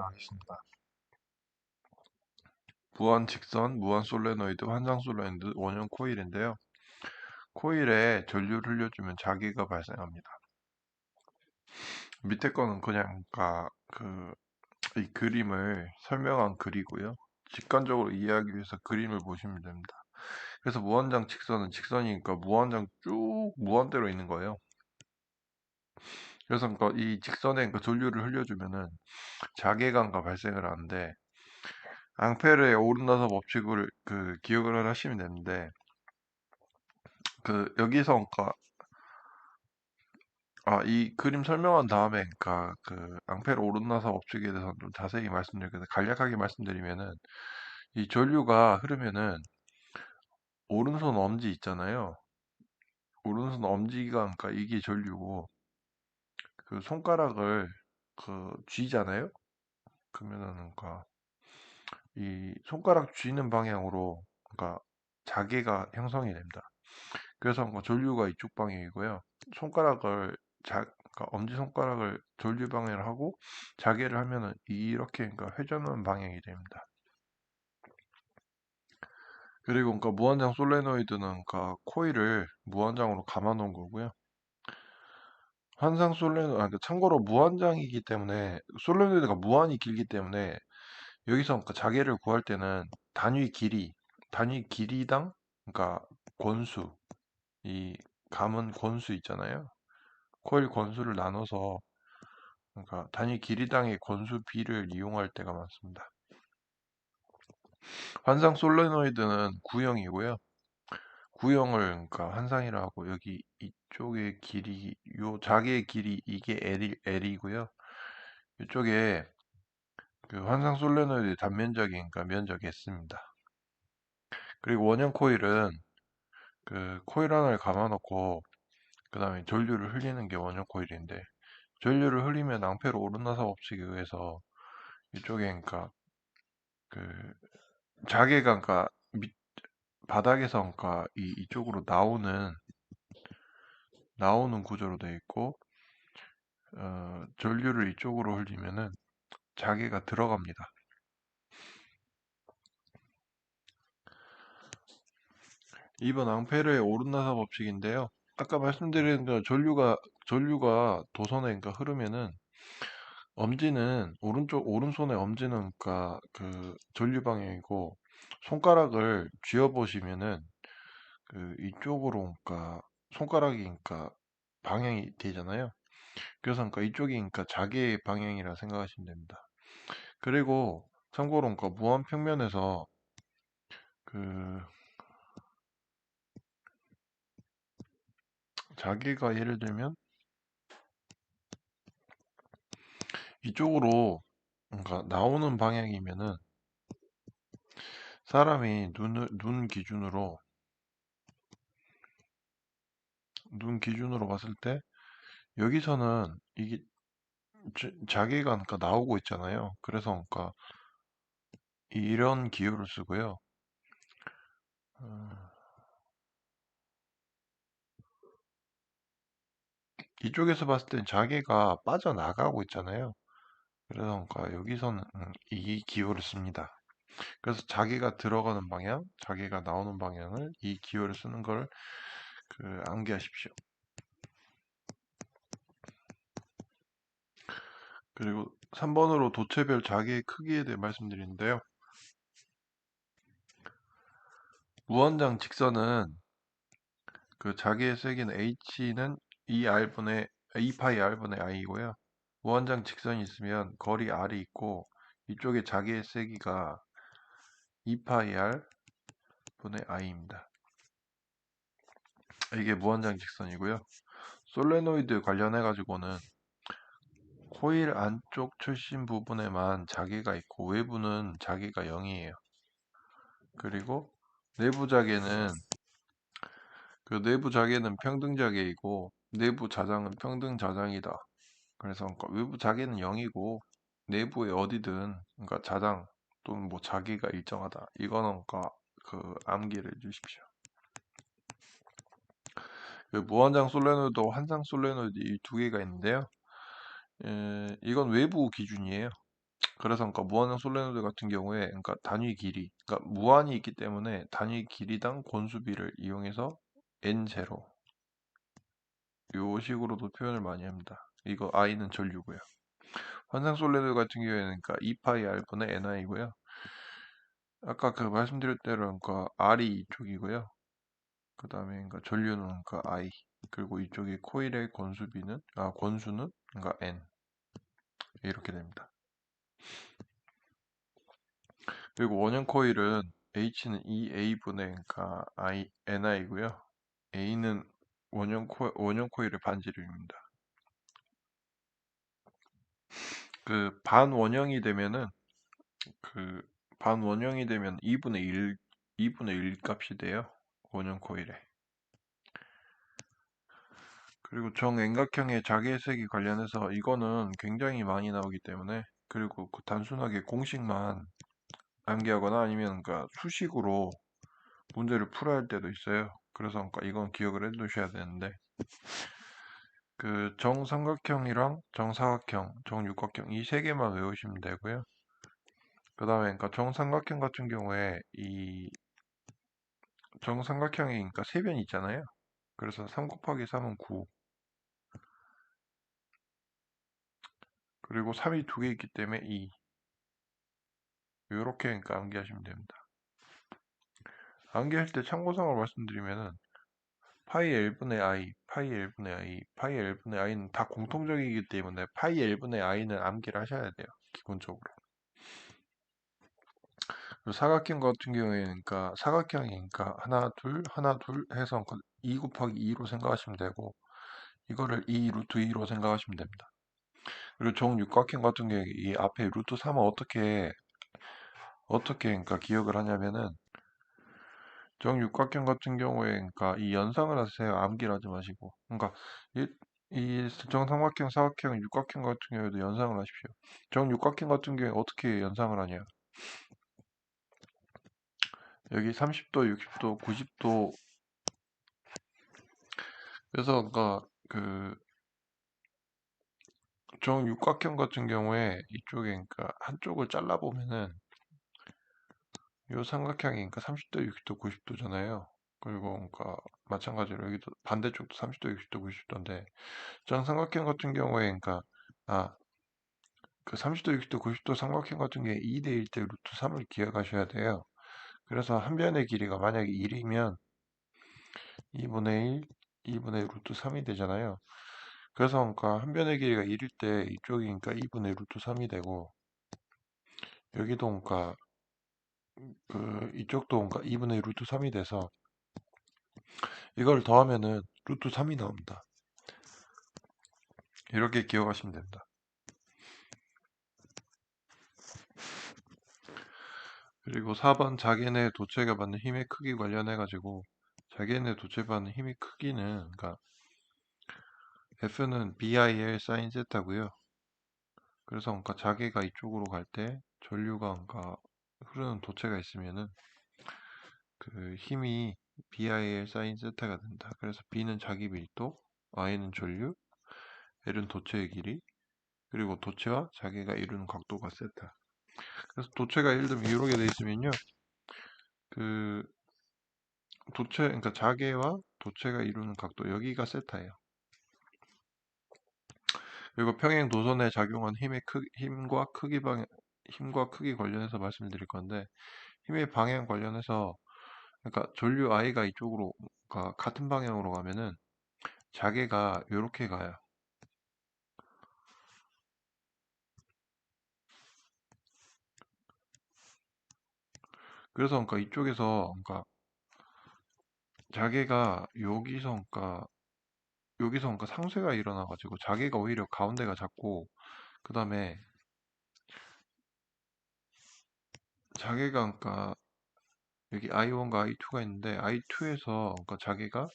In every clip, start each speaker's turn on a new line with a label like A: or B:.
A: 하겠습니다. 무한 직선, 무한 솔레노이드, 환상 솔레노이드, 원형 코일인데요. 코일에 전류를 흘려주면 자기가 발생합니다. 밑에 거는 그냥 이 그림을 설명한 글이고요. 직관적으로 이해하기 위해서 그림을 보시면 됩니다. 그래서 무한장 직선은 직선이니까 무한장 쭉 무한대로 있는 거예요. 그래서 이 직선에 전류를 흘려주면은 자개관과 발생을 하는데 앙페르의 오른나사 법칙을 기억을 하시면 되는데 여기서 이 그림 설명한 다음에 앙페르 오른나사 법칙에 대해서 좀 자세히 말씀드리겠는데 간략하게 말씀드리면은 이 전류가 흐르면은 오른손 엄지 있잖아요. 오른손 엄지가 이게 전류고 그 손가락을 쥐잖아요. 그러면은 이 손가락 쥐는 방향으로 자개가 형성이 됩니다. 그래서 전류가 이쪽 방향이고요. 손가락을 엄지손가락을 전류 방향을 하고 자개를 하면은 이렇게 회전하는 방향이 됩니다. 그리고 무한장 솔레노이드는 코일을 무한장으로 감아 놓은 거고요. 환상 솔레노이드, 참고로 무한장이기 때문에 솔레노이드가 무한히 길기 때문에 여기서 자개를 구할 때는 단위 길이당 권수, 이 감은 권수 있잖아요. 코일 권수를 나눠서 단위 길이당의 권수 비를 이용할 때가 많습니다. 환상 솔레노이드는 구형이고요. 구형을 환상이라고 하고 여기 이쪽의 길이 요 자개의 길이 이게 L이고요. 이쪽에 환상 솔레노이드 단면적이 면적이 S입니다. 그리고 원형 코일은 코일 하나를 감아놓고 그 다음에 전류를 흘리는 게 원형 코일인데 전류를 흘리면 앙페르 오르나사 법칙에 의해서 이쪽에 그 자개가 바닥에서 이쪽으로 나오는 구조로 되어 있고 전류를 이쪽으로 흘리면은 자개가 들어갑니다. 이번 앙페르의 오른나사 법칙인데요. 아까 말씀드린 전류가 도선에 흐르면은 오른손의 엄지는 전류 방향이고 손가락을 쥐어 보시면은 이쪽으로 손가락이 방향이 되잖아요. 그래서 이쪽이 자개 방향이라 생각하시면 됩니다. 그리고 참고로 무한 평면에서 그 자개가 예를 들면 이쪽으로 나오는 방향이면은 사람이 눈 기준으로 봤을 때 여기서는 이게 자개가 나오고 있잖아요. 그래서 이런 기호를 쓰고요. 어, 이쪽에서 봤을 땐 자개가 빠져나가고 있잖아요. 그래서 여기서는 이 기호를 씁니다. 그래서 자개가 들어가는 방향, 자개가 나오는 방향을 이 기호를 쓰는 걸 암기하십시오. 그리고 3번으로 도체별 자개의 크기에 대해 말씀드리는데요. 무한장 직선은 자개의 세기는 h는 2파이 r분의 i이고요. 무한장 직선이 있으면 거리 r이 있고 이쪽에 자개의 세기가 2파이 r 분의 i입니다. 이게 무한장 직선이고요. 솔레노이드 관련해 가지고는 코일 안쪽 출신 부분에만 자개가 있고 외부는 자개가 0이에요. 그리고 내부 자개는 내부 자개는 평등 자개이고 내부 자장은 평등 자장이다. 그래서 외부 자개는 0이고 내부에 어디든 자장 또는 뭐 자개가 일정하다. 이거는 암기를 해주십시오. 무한장 솔레노이드, 환상 솔레노이드 이 두 개가 있는데요. 이건 외부 기준이에요. 그래서 그러니까 무한형 솔레노이드 같은 경우에 그러니까 단위 길이, 그러니까 무한이 있기 때문에 단위 길이당 권수비를 이용해서 n0 요 식으로도 표현을 많이 합니다. 이거 i는 전류고요. 환상 솔레노이드 같은 경우에는 그러니까 2파이 r분의 ni고요. 아까 그 말씀드렸대로 그러니까 r이 이쪽이고요. 그 다음에 그러니까 전류는 그러니까 I, 그리고 이쪽에 코일의 권수는 그러니까 N, 이렇게 됩니다. 그리고 원형 코일은 H는 EA분의 그러니까 NI고요. A는 원형 코일의 반지름입니다. 그 반원형이 되면 2분의 1 값이 돼요. 원형 코일에. 그리고 정円각형의 자개색이 관련해서 이거는 굉장히 많이 나오기 때문에, 그리고 그 단순하게 공식만 암기하거나 아니면 그러니까 수식으로 문제를 풀어야 할 때도 있어요. 그래서 그러니까 이건 기억을 해 두셔야 되는데, 그 정삼각형이랑 정사각형, 정육각형 이 세 개만 외우시면 되고요. 그 다음에 그러니까 정삼각형 같은 경우에 이 정삼각형이 그러니까 세 변이 있잖아요. 그래서 3 곱하기 3은 9, 그리고 3이 두 개 있기 때문에 2, 이렇게 그러니까 암기하시면 됩니다. 암기할 때 참고사항을 말씀드리면은 파이 L분의 I, 파이 L분의 I, 파이 L분의 I는 다 공통적이기 때문에 파이 L분의 I는 암기를 하셔야 돼요. 기본적으로. 그리고 사각형 같은 경우에는 그러니까 사각형이니까 하나 둘 해서 2 곱하기 2로 생각하시면 되고, 이거를 2 루트 2로 생각하시면 됩니다. 그리고 정육각형 같은 경우에 이 앞에 루트 3은 어떻게 그러니까 기억을 하냐면은, 정육각형 같은 경우에 그러니까 이 연상을 하세요. 암기를 하지 마시고. 그러니까 이 정삼각형, 사각형, 육각형 같은 경우에도 연상을 하십시오. 정육각형 같은 경우에 어떻게 연상을 하냐? 여기 30도, 60도, 90도. 그래서 그러니까 그 정육각형 같은 경우에 이쪽에 그러니까 한쪽을 잘라 보면은 이 삼각형이 그러니까 30도, 60도, 90도잖아요. 그리고 그러니까 마찬가지로 여기도 반대쪽도 30도, 60도, 90도인데, 정삼각형 같은 경우에 그러니까 아, 그 30도, 60도, 90도 삼각형 같은 게 2대 1대 루트 3을 기억하셔야 돼요. 그래서 한 변의 길이가 만약에 1이면 2분의 1, 2분의 루트 3이 되잖아요. 그래서 그러니까 한 변의 길이가 1일 때 이쪽이 그러니까 2분의 루트 3이 되고, 여기도 그러니까 그 이쪽도 그러니까 2분의 루트 3이 돼서 이걸 더하면은 루트 3이 나옵니다. 이렇게 기억하시면 됩니다. 그리고 4번 자기네 도체가 받는 힘의 크기 관련해 가지고, 자기네 도체 받는 힘의 크기는 그러니까 F는 BIL 사인 세타고요. 그래서 그러니까 자기가 이쪽으로 갈 때 전류가 그러니까 흐르는 도체가 있으면은 그 힘이 BIL 사인 세타가 된다. 그래서 B는 자기 밀도, I는 전류, L은 도체의 길이, 그리고 도체와 자기가 이루는 각도가 세타. 그래서 도체가 예를 들면 이렇게 돼 있으면요, 그 그러니까 자개와 도체가 이루는 각도, 여기가 세타예요. 그리고 평행 도선에 작용한 힘과 크기 관련해서 말씀드릴 건데, 힘의 방향 관련해서 그러니까 전류 I가 이쪽으로 그러니까 같은 방향으로 가면은 자개가 이렇게 가요. 그래서 그러니까 이쪽에서 그러니까 자개가 여기서 그러니까 상쇄가 일어나 가지고 자개가 오히려 가운데가 작고, 그다음에 자개가 그러니까 여기 I1과 I2가 있는데, I2에서 그러니까 자개가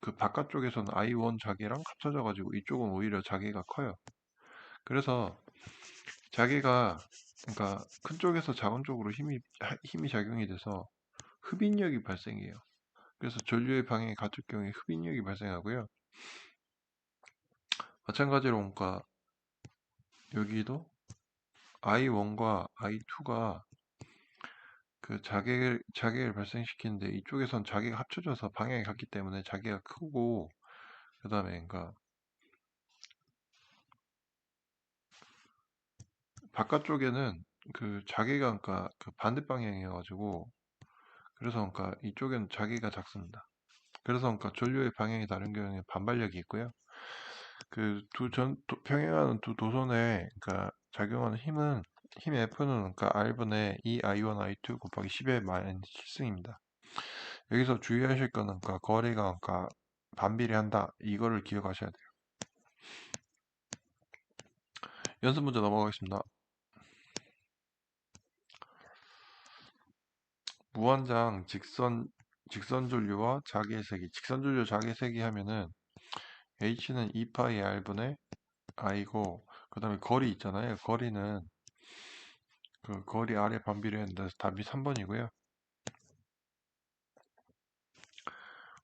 A: 그 바깥쪽에서는 I1 자개랑 합쳐져 가지고 이쪽은 오히려 자개가 커요. 그래서 자개가 그러니까 큰 쪽에서 작은 쪽으로 힘이 작용이 돼서 흡인력이 발생해요. 그래서 전류의 방향이 같을 경우에 흡인력이 발생하고요. 마찬가지로 그러니까 여기도 I1과 I2가 그 자객을 발생시키는데 이쪽에선 자객이 합쳐져서 방향이 같기 때문에 자객가 크고 그 다음에 그러니까 바깥쪽에는 그 자객가 그러니까 그 반대 방향이어가지고 그래서 그러니까 이쪽에는 자객가 작습니다. 그래서 그러니까 전류의 방향이 다른 경우에 반발력이 있고요. 그 평행하는 두 도선에 그러니까 작용하는 힘 F는 그러니까 R분의 2I1 I2 곱하기 10의 마이너스 7승입니다. 여기서 주의하실 거는 그러니까 거리가 그러니까 반비례한다. 이거를 기억하셔야 돼요. 연습 문제 넘어가겠습니다. 무한장 직선 전류와 자기의 직선 전류 자기의 세기 하면은 H는 2파이 R분의 I고 그 다음에 거리 있잖아요. 거리는 그 거리 R에 반비례한다. 답이 3번이고요.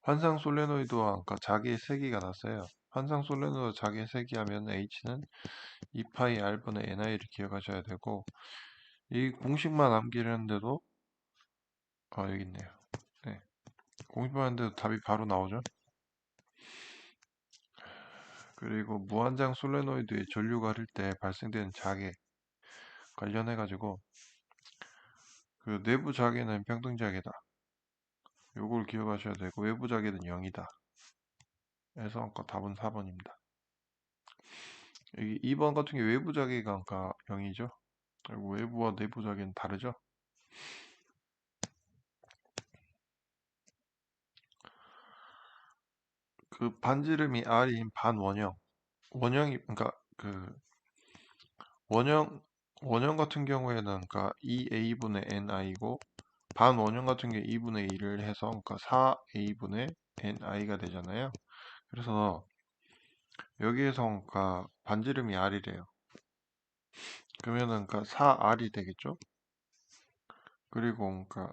A: 환상 솔레노이드와 그러니까 자기의 세기가 났어요. 환상 솔레노이드 자기의 세기 하면 H는 2파이 R분의 NI를 기억하셔야 되고 이 공식만 암기했는데도 여기 있네요. 네. 공식만 했는데도 답이 바로 나오죠. 그리고 무한장 솔레노이드의 전류가 흐를 때 발생되는 자개 관련해 가지고 그 내부 자개는 평등 자개다. 요걸 기억하셔야 되고 외부 자개는 0이다. 그래서 아까 답은 4번입니다. 여기 2번 같은 게 외부 자개가 아까 0이죠. 그리고 외부와 내부 자개는 다르죠. 그 반지름이 R인 원형이 그러니까 그 원형 원형 같은 경우에는 그러니까 2A분의 NI고 반원형 같은 게 2분의 1을 해서 그러니까 4A분의 NI가 되잖아요. 그래서 여기에서 그러니까 반지름이 R이래요. 그러면은 그러니까 4R이 되겠죠? 그리고 그러니까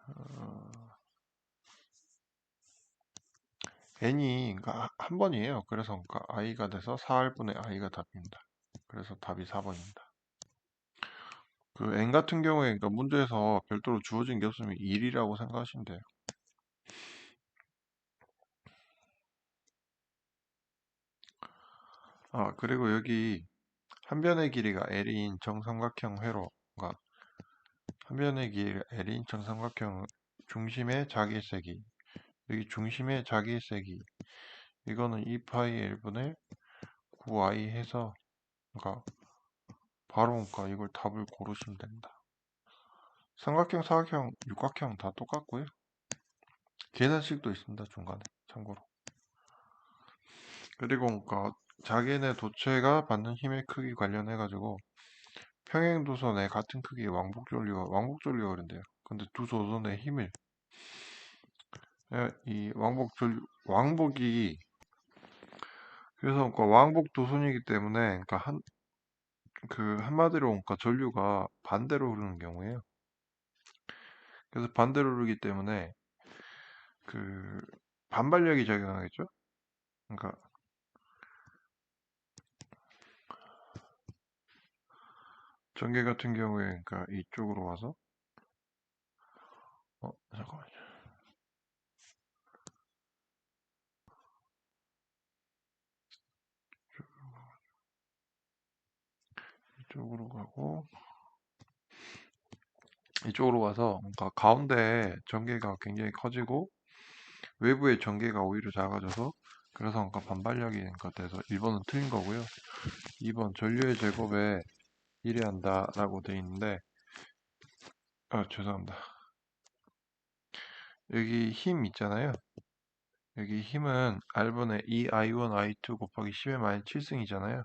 A: 어, N이 그러니까 한 번이에요. 그래서 그러니까 I가 돼서 4R분의 I가 답입니다. 그래서 답이 4번입니다. 그 N 같은 경우에 그러니까 문제에서 별도로 주어진 게 없으면 1이라고 생각하시면 돼요. 그리고 여기 한 변의 길이가 L인 정삼각형 회로 그러니까 한 변의 길이가 L인 정삼각형 중심의 자기세기 여기 중심의 자기세기 이거는 2파이 L분의 9i 해서 그러니까 바로 그러니까 이걸 답을 고르시면 됩니다. 삼각형, 사각형, 육각형 다 똑같고요. 계산식도 있습니다. 중간에 참고로. 그리고 그러니까 자기네 도체가 받는 힘의 크기 관련해 가지고 평행도선의 같은 크기의 왕복전류가 그런데요. 근데 두 도선의 힘을 이 왕복이 그래서 그러니까 왕복 도선이기 때문에 그러니까 한마디로 그러니까 전류가 반대로 흐르는 경우에요. 그래서 반대로 흐르기 때문에 그 반발력이 작용하겠죠. 그러니까 전개 같은 경우에 그러니까 이쪽으로 와서 잠깐만요. 이쪽으로 가고 이쪽으로 가서 그러니까 가운데 전개가 굉장히 커지고 외부의 전개가 오히려 작아져서 그래서 그러니까 반발력이 그러니까 돼서 1번은 틀린 거고요. 2번 전류의 제곱에 비례한다라고 돼 있는데 죄송합니다. 여기 힘 있잖아요. 여기 힘은 R분의 2I1 I2 곱하기 10의 마이너스 7승이잖아요.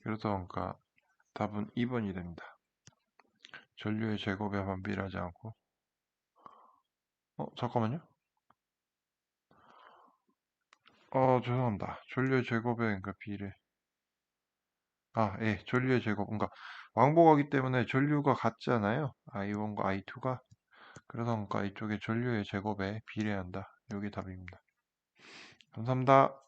A: 그래서 그러니까 답은 2번이 됩니다. 전류의 제곱에 반비례하지 않고 잠깐만요. 죄송합니다. 전류의 제곱에 그러니까 비례 예, 전류의 제곱 그러니까 왕복하기 때문에 전류가 같잖아요. I1과 I2가 그래서 그러니까 이쪽에 전류의 제곱에 비례한다. 여기 답입니다. 감사합니다.